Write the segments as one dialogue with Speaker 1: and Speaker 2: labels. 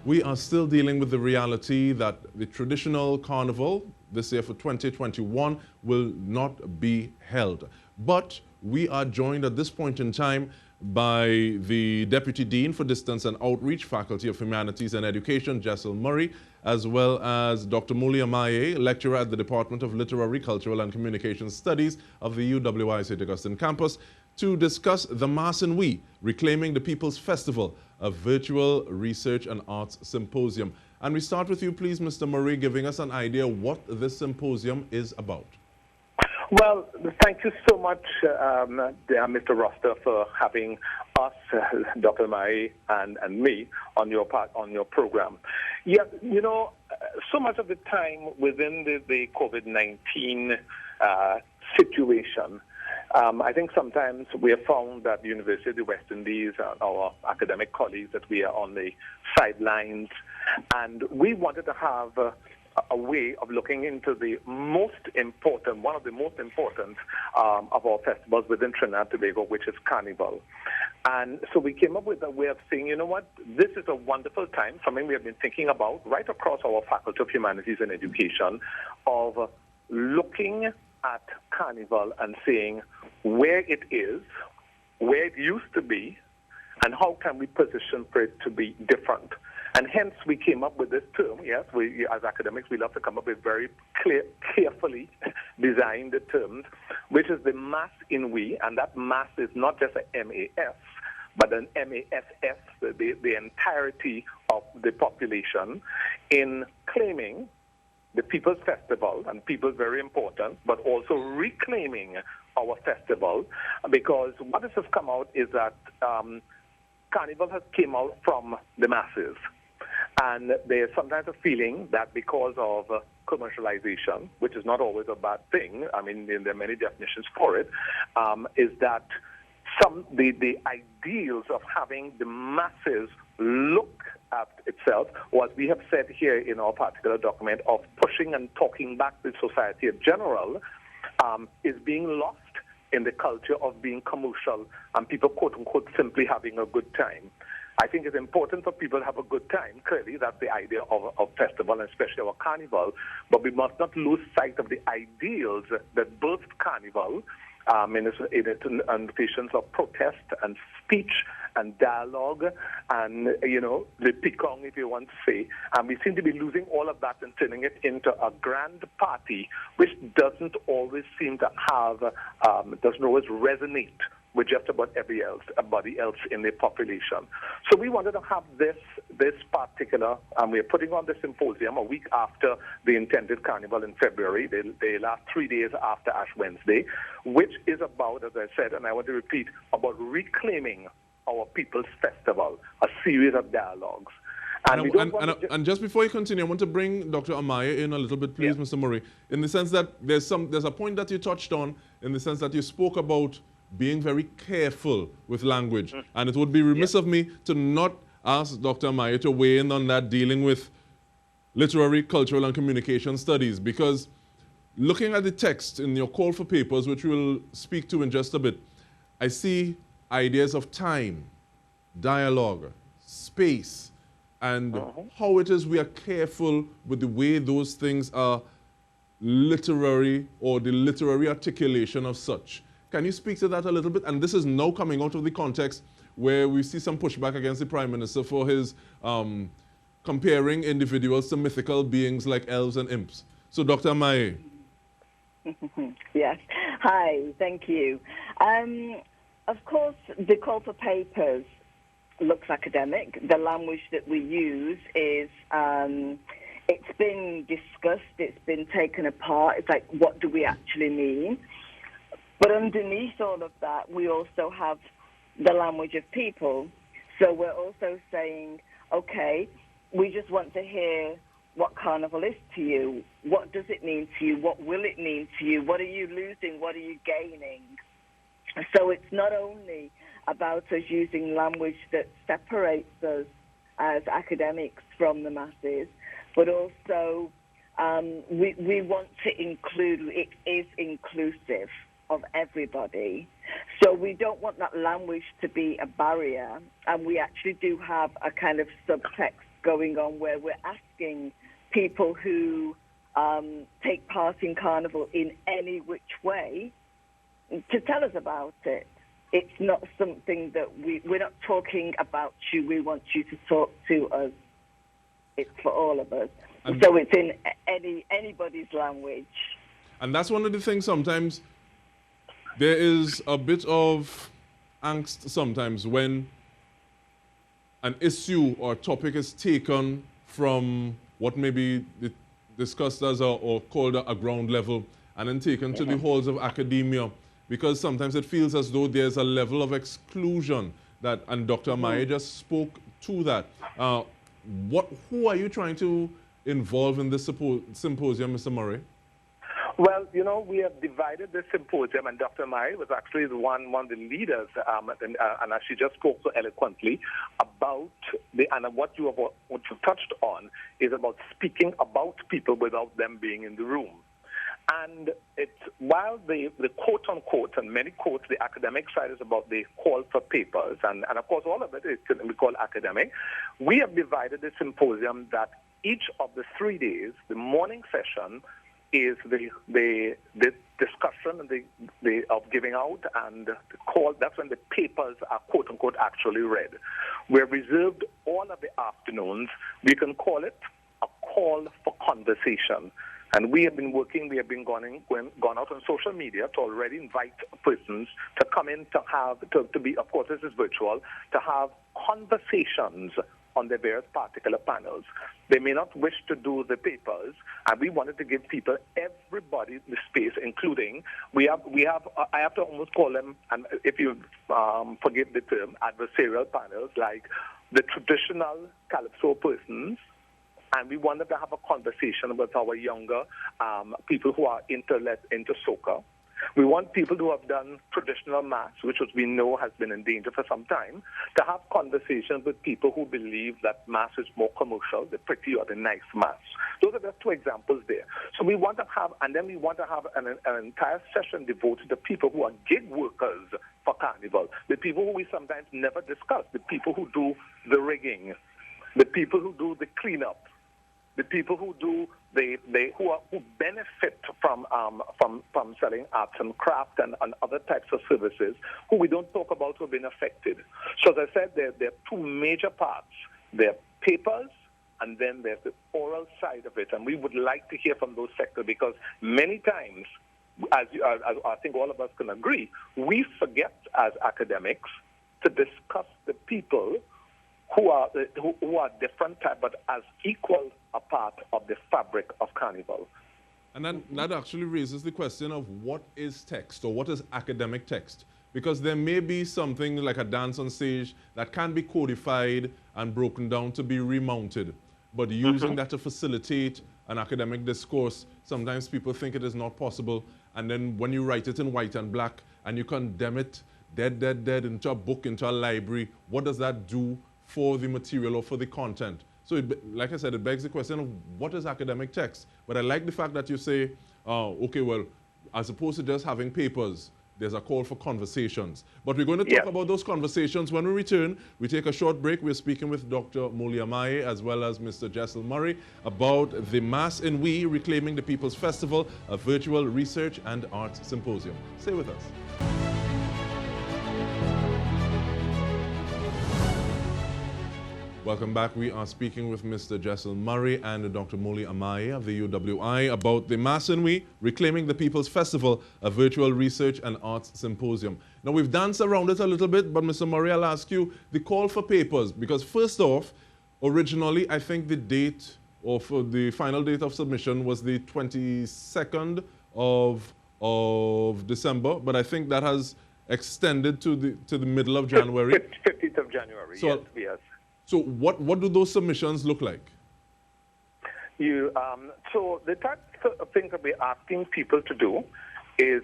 Speaker 1: we are still dealing with the reality that the traditional carnival this year for 2021 will not be held. But we are joined at this point in time by the Deputy Dean for Distance and Outreach, Faculty of Humanities and Education, Jessel Murray, as well as Dr. Muli Amaye, lecturer at the Department of Literary, Cultural and Communication Studies of the UWI St. Augustine campus, to discuss the Mass and We, Reclaiming the People's Festival, a virtual research and arts symposium. And we start with you, please, Mr. Murray, giving us an idea what this symposium is about.
Speaker 2: Well, thank you so much, Mr. Roster, for having us, Dr. Mai and me, on your program. Yeah, you know, so much of the time within the COVID-19 situation, I think sometimes we have found that the University of the West Indies, our academic colleagues, that we are on the sidelines, and we wanted to have a way of looking into the most important, one of the most important of our festivals within Trinidad and Tobago, which is Carnival. And so we came up with a way of saying, you know what, this is a wonderful time, something we have been thinking about right across our Faculty of Humanities and Education, of looking at Carnival and saying where it is, where it used to be, and how can we position for it to be different. And hence we came up with this term. Yes, we as academics, we love to come up with very carefully designed terms, which is the mass in we, and that mass is not just a MAS, but an MASS, the entirety of the population, in claiming the People's Festival, and people is very important, but also reclaiming our festival, because what has come out is that Carnival has came out from the masses. And there's sometimes a feeling that because of commercialization, which is not always a bad thing, I mean, there are many definitions for it, is that the ideals of having the masses look at itself, or as we have said here in our particular document, of pushing and talking back to society in general, is being lost in the culture of being commercial and people, quote-unquote, simply having a good time. I think it's important for people to have a good time. Clearly, that's the idea of festival, and especially our carnival. But we must not lose sight of the ideals that birthed carnival in notions of protest and speech and dialogue and, you know, the picong, if you want to say. And we seem to be losing all of that and turning it into a grand party, which doesn't always seem to have, doesn't always resonate with just about everybody else in the population. So we wanted to have this particular, and we're putting on the symposium a week after the intended carnival in February, the last 3 days after Ash Wednesday, which is about, as I said, and I want to repeat, about reclaiming our People's Festival, a series of dialogues.
Speaker 1: And just before you continue, I want to bring Dr. Amaye in a little bit, please, Mr. Murray, in the sense that there's a point that you touched on, in the sense that you spoke about being very careful with language. And it would be remiss of me to not ask Dr. Amaye to weigh in on that, dealing with literary, cultural, and communication studies, because looking at the text in your call for papers, which we'll speak to in just a bit, I see ideas of time, dialogue, space, and how it is we are careful with the way those things are literary, or the literary articulation of such. Can you speak to that a little bit? And this is now coming out of the context where we see some pushback against the Prime Minister for his comparing individuals to mythical beings like elves and imps. So, Dr. Amaye.
Speaker 3: Yes. Hi, thank you. Of course, the call for papers looks academic. The language that we use is, it's been discussed, it's been taken apart. It's like, what do we actually mean? But underneath all of that, we also have the language of people. So we're also saying, okay, we just want to hear what Carnival is to you. What does it mean to you? What will it mean to you? What are you losing? What are you gaining? So it's not only about us using language that separates us as academics from the masses, but also we want to include, it is inclusive of everybody. So we don't want that language to be a barrier, and we actually do have a kind of subtext going on where we're asking people who take part in Carnival in any which way to tell us about it. It's not something that we're not talking about you. We want you to talk to us. It's for all of us. And so it's in anybody's language.
Speaker 1: And that's one of the things sometimes there is a bit of angst sometimes when an issue or topic is taken from what may be discussed as or called a ground level and then taken to the halls of academia, because sometimes it feels as though there's a level of exclusion that, and Dr. Amaya just spoke to that. Who are you trying to involve in this symposium, Mr. Murray?
Speaker 2: Well, we have divided the symposium, and Dr. Mai was actually one of the leaders, and as she just spoke so eloquently about what you touched on is about speaking about people without them being in the room. And while the quote-unquote, and many quotes, the academic side is about the call for papers, and of course all of it is we call academic, we have divided the symposium that each of the 3 days, the morning session is the discussion and of giving out, and the call, that's when the papers are quote-unquote actually read. We're reserved all of the afternoons. We can call it a call for conversation. And we have been working, we have been gone out on social media to already invite persons to come in to be, of course this is virtual, to have conversations on the various particular panels. They may not wish to do the papers, and we wanted to give everybody the space, including, I have to almost call them, and if you forgive the term, adversarial panels, like the traditional calypso persons, and we wanted to have a conversation with our younger people who are into soca. We want people who have done traditional mass, which we know has been in danger for some time, to have conversations with people who believe that mass is more commercial, the pretty or the nice mass. Those are just two examples there. So we want to have, and then we want to have an entire session devoted to people who are gig workers for Carnival, the people who we sometimes never discuss, the people who do the rigging, the people who do the cleanup, the people who do who benefit from selling arts and craft and other types of services, who we don't talk about who have been affected. So as I said, there are two major parts. There are papers, and then there's the oral side of it. And we would like to hear from those sectors, because many times, as I think all of us can agree, we forget as academics to discuss the people who are different type, but as equal a part of the fabric of Carnival.
Speaker 1: And that actually raises the question of what is text, or what is academic text? Because there may be something like a dance on stage that can be codified and broken down to be remounted, but using that to facilitate an academic discourse, sometimes people think it is not possible, and then when you write it in white and black and you condemn it dead into a book, into a library, what does that do for the material or for the content? So, like I said, it begs the question of what is academic text? But I like the fact that you say, okay, well, as opposed to just having papers, there's a call for conversations. But we're going to talk about those conversations when we return. We take a short break. We're speaking with Dr. Molly Amaye as well as Mr. Jessel Murray about the Mass in We, Reclaiming the People's Festival, a virtual research and arts symposium. Stay with us. Welcome back. We are speaking with Mr. Jessel Murray and Dr. Molly Amaye of the UWI about the Mass in We, Reclaiming the People's Festival, a virtual research and arts symposium. Now, we've danced around it a little bit, but Mr. Murray, I'll ask you the call for papers, because first off, originally, I think the date, or for the final date of submission was the 22nd of December, but I think that has extended to the middle of January.
Speaker 2: 15th of January, so, yes.
Speaker 1: So what do those submissions look like?
Speaker 2: So the type of things that we're asking people to do is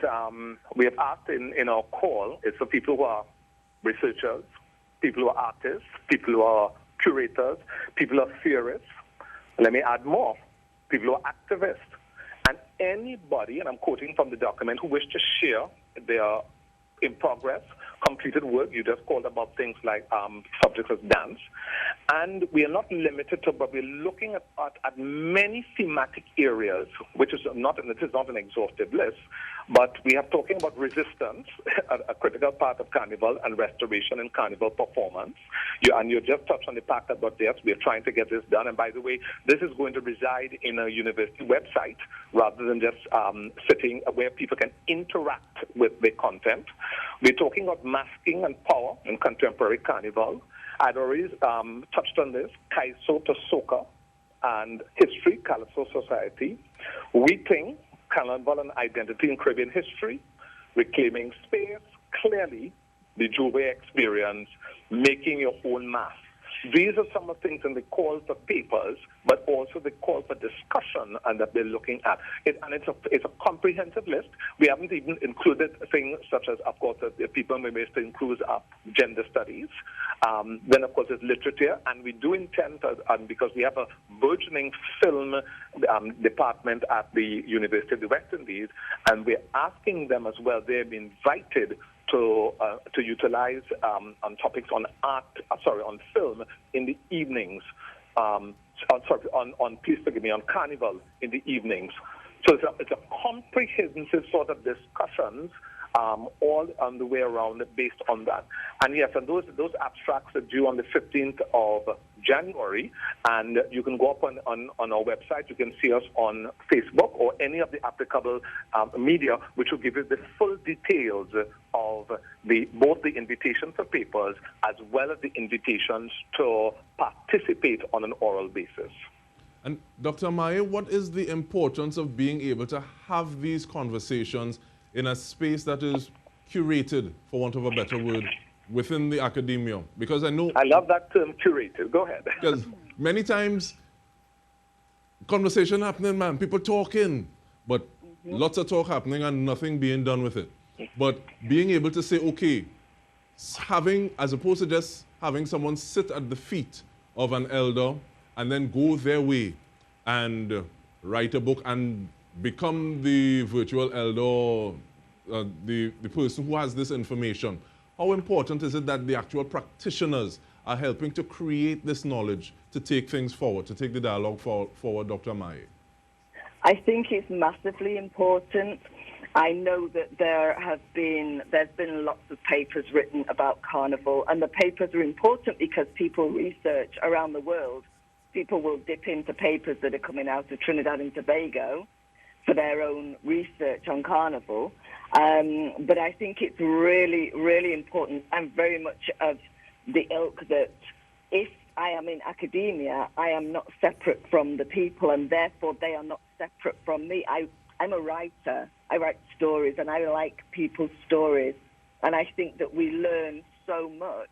Speaker 2: we have asked in our call is for people who are researchers, people who are artists, people who are curators, people who are theorists. Let me add more, people who are activists, and anybody, and I'm quoting from the document, who wish to share their in progress completed work. You just called about things like subjects as dance. And we are not limited to, but we're looking at many thematic areas, which is not, and it is not an exhaustive list, but we are talking about resistance, a critical part of Carnival, and restoration in Carnival performance. You just touched on the fact that, but yes, we are trying to get this done. And by the way, this is going to reside in a university website rather than just sitting where people can interact with the content. We're talking about masking and power in contemporary Carnival. I'd already touched on this, Kaiso to Soca and history, Calypso Society, Weeping, Carnival and identity in Caribbean history, reclaiming space, clearly the Juve experience, making your own math. These are some of the things in the call for papers, but also the call for discussion and that they're looking at. It's a comprehensive list. We haven't even included things such as, of course, the people may wish to include gender studies. Then, of course, there's literature, and we do intend to, because we have a burgeoning film department at the University of the West Indies, and we're asking them as well. They've been invited to utilize on topics on on film in the evenings. Please forgive me, on Carnival in the evenings. So it's a comprehensive sort of discussions all on the way around based on that. And yes, and those abstracts are due on the 15th of January, and you can go up on our website. You can see us on Facebook or any of the applicable media, which will give you the full details of both the invitation for papers as well as the invitations to participate on an oral basis.
Speaker 1: And Dr. Amaye, what is the importance of being able to have these conversations in a space that is curated, for want of a better word, within the academia? Because I know...
Speaker 2: I love that term, curated. Go ahead.
Speaker 1: Because many times, conversation happening, man, people talking, but lots of talk happening and nothing being done with it. But being able to say, okay, as opposed to just having someone sit at the feet of an elder and then go their way and write a book and become the virtual elder, the person who has this information. How important is it that the actual practitioners are helping to create this knowledge to take things forward, to take the dialogue forward, Dr. Amaye?
Speaker 3: I think it's massively important. I know that there's been lots of papers written about Carnival, and the papers are important because people research around the world. People will dip into papers that are coming out of Trinidad and Tobago for their own research on Carnival. But I think it's really, really important. I'm very much of the ilk that if I am in academia, I am not separate from the people, and therefore they are not separate from me. I'm a writer. I write stories, and I like people's stories. And I think that we learn so much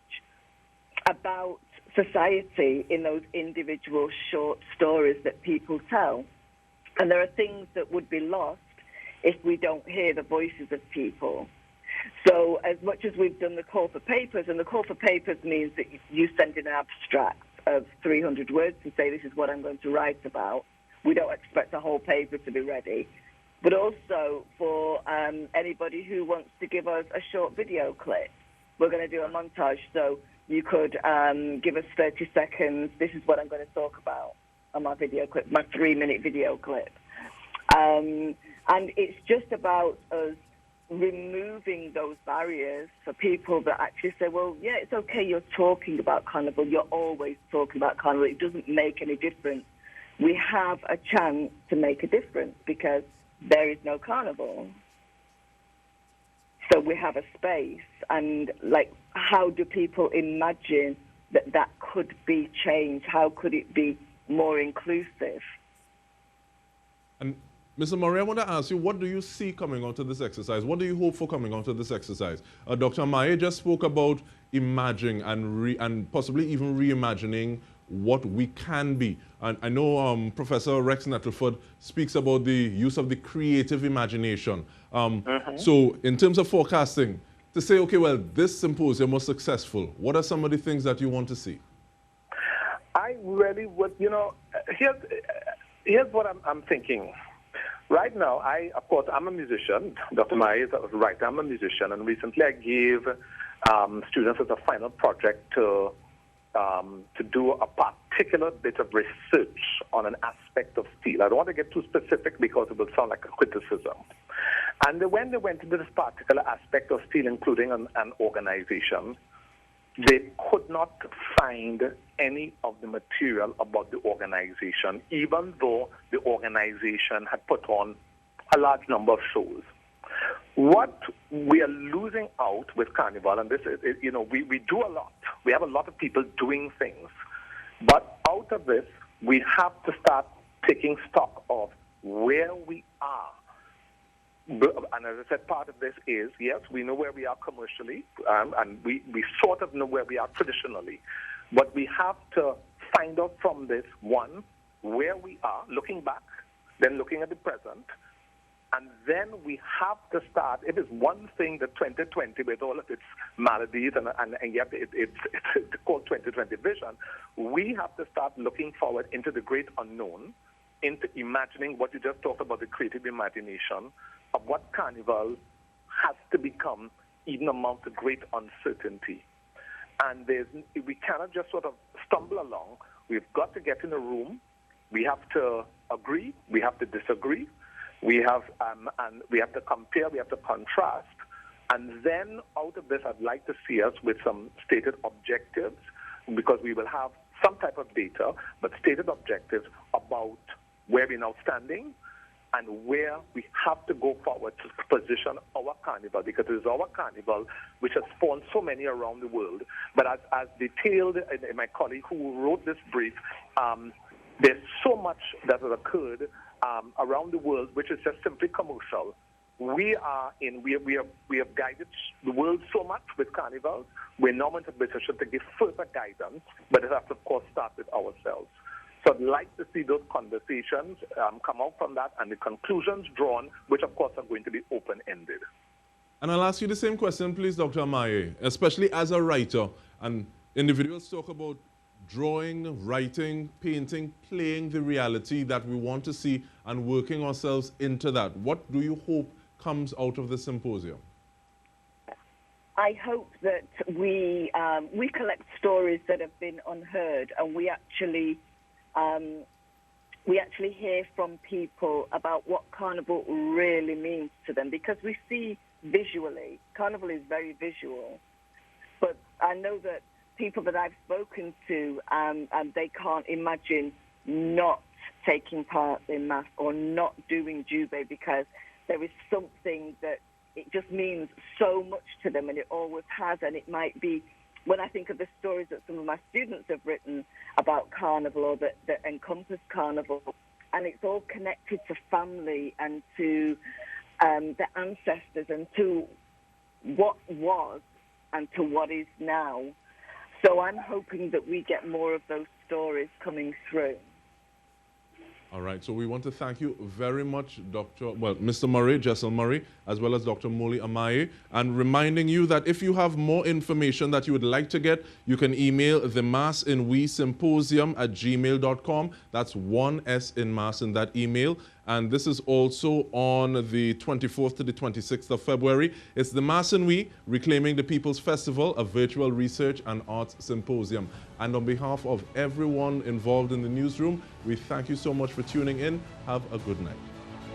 Speaker 3: about society in those individual short stories that people tell. And there are things that would be lost if we don't hear the voices of people. So as much as we've done the call for papers, and the call for papers means that you send in an abstract of 300 words to say this is what I'm going to write about. We don't expect a whole paper to be ready. But also for anybody who wants to give us a short video clip, we're going to do a montage. So you could give us 30 seconds. This is what I'm going to talk about on my video clip, my 3-minute video clip. And it's just about us removing those barriers for people that actually say, well, yeah, it's okay, you're talking about Carnival. You're always talking about Carnival. It doesn't make any difference. We have a chance to make a difference because there is no Carnival. So we have a space. And, like, how do people imagine that that could be changed? How could it be more inclusive?
Speaker 1: And Mr. Murray, I want to ask you, what do you see coming out of this exercise? What do you hope for coming out of this exercise? Dr. Amaye just spoke about imagining and possibly even reimagining what we can be. And I know Professor Rex Nettleford speaks about the use of the creative imagination. So in terms of forecasting, to say, okay, well, this symposium was successful, what are some of the things that you want to see?
Speaker 2: I really would, here's what I'm thinking. Right now, of course, I'm a musician. Dr. Amaye is right. I'm a musician, and recently I gave students as a final project to do a particular bit of research on an aspect of steel. I don't want to get too specific because it will sound like a criticism. And when they went into this particular aspect of steel, including an organization, they could not find any of the material about the organization, even though the organization had put on a large number of shows. What we are losing out with Carnival, and this is, we do a lot. We have a lot of people doing things. But out of this, we have to start taking stock of where we are. And as I said, part of this is, yes, we know where we are commercially, and we sort of know where we are traditionally. But we have to find out from this, one, where we are, looking back, then looking at the present, and then we have to start. It is one thing that 2020, with all of its maladies, and yet it's called 2020 vision, we have to start looking forward into the great unknown, into imagining what you just talked about, the creative imagination of what Carnival has to become, even amongst the great uncertainty. And we cannot just sort of stumble along. We've got to get in a room. We have to agree. We have to disagree. We have and we have to compare. We have to contrast. And then out of this, I'd like to see us with some stated objectives, because we will have some type of data, but stated objectives about where we're now standing and where we have to go forward to position our Carnival, because it is our Carnival which has spawned so many around the world. But as detailed in my colleague who wrote this brief, there's so much that has occurred around the world which is just simply commercial. We have guided the world so much with Carnival. We're now in a position to give further guidance, but it has to, of course, start with ourselves. So I'd like to see those conversations come out from that and the conclusions drawn, which, of course, are going to be open-ended.
Speaker 1: And I'll ask you the same question, please, Dr. Amaye, especially as a writer. And individuals talk about drawing, writing, painting, playing the reality that we want to see and working ourselves into that. What do you hope comes out of the symposium?
Speaker 3: I hope that we collect stories that have been unheard, and we actually hear from people about what Carnival really means to them, because we see visually. Carnival is very visual, but I know that people that I've spoken to, and they can't imagine not taking part in math or not doing Jubei, because there is something that it just means so much to them, and it always has. And it might be, when I think of the stories that some of my students have written about Carnival or that encompass Carnival, and it's all connected to family and to the ancestors and to what was and to what is now. So I'm hoping that we get more of those stories coming through.
Speaker 1: All right, so we want to thank you very much, Mr. Murray, Jessel Murray, as well as Dr. Moli Amaye, and reminding you that if you have more information that you would like to get, you can email the Mass in We Symposium at gmail.com. That's one S in Mass in that email. And this is also on the 24th to the 26th of February. It's the Mass in We, Reclaiming the People's Festival, a virtual research and arts symposium. And on behalf of everyone involved in the newsroom, we thank you so much for tuning in. Have a good night.